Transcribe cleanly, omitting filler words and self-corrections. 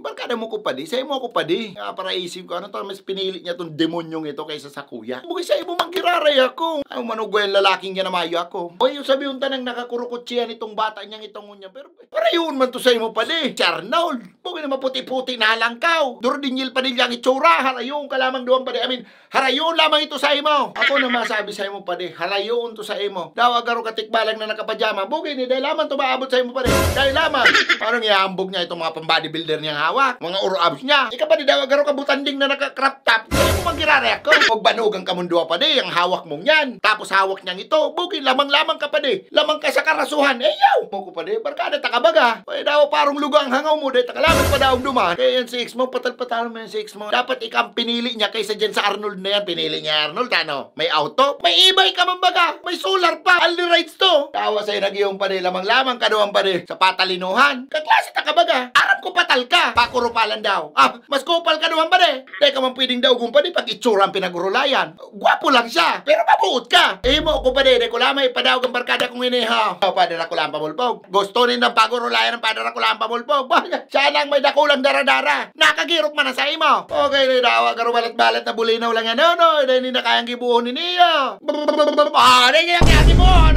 Barkada mo ko pa di, sa'yo mo ako pa di. Para isip ko, ano to, mas pinili niya tong demonyong ito kaysa sa kuya. Bukay sa'yo mo mangkiraray ako. Ay, manugwa yung lalaking niya na mayo ako. O yung sabi yung tanang nakakurukutsiyan itong bata niyang itong unya. Pero para yun man to sa'yo mo pa di. Si Arnold, bukay na maputi-puti na halangkaw. Durdinyil pa din niyang itsura. Harayon ka lamang doon pa di. I mean, harayon lamang ito sa'yo mo. Ako na masabi sa'yo mo pa di. Harayon to sa'yo mo. Daw agaro katikbalang na nakapajama. Bukay ni dahil lamang to maabot sa'yo mo pa di. Dahil lamang. Parang iambog niya itong mga pang-bodybuilder niyang hawak. Mga uro-abs niya. Ika pa di daw agaro kabutanding na naka-crop top. Kaya mo magkirari ako. Huwag banugang kamundua pa di. Ang hawak mong yan. Tapos hawak niyang ito. Bukay lamang-lamang ka pa di. Lamang ka sa karasuhan. Eh yaw! Mo ko pa di. Barkada takabaga. Kaya daw parang luga ang hangaw mo. Dahil takalaman pa daw duman. Kaya yan si X mo. Patal-patal mo yan si X mo. Dapat ikang pinili niya kaysa dyan sa Arnold na yan. Pinili niya Arnold. Ano? May auto? May e-bike ka man baga. May solar pa. Only rides to. Tawa sa'yo nag-iyong pa di. Lamang-lamang ka doon pa di. Sa patalinuhan. Kaklase takabaga. Arap ko patal ka. Pakurupalan daw. Mas kupal ka doon pa di. Dahil ka man pwedeng daw kung pa di pag itsura ang pinagurulayan. Gwapo lang siya. Pero mabuot ka. Eh mo ko pa di. Dahil ko lamay padawag ang barkada kong iniha. Padara ko lang pamulpog. Gusto rin ng pagurulayan ng padara ko lang pamulpog. Siya nang may dakulang dara-dara. Nakagirok man na sa imo. Okay, di daw. Agaro balat-balat na bulinaw lang yan. No. Dahil hindi na kayang gibuhon ni niya. Hindi kayang gibuhon.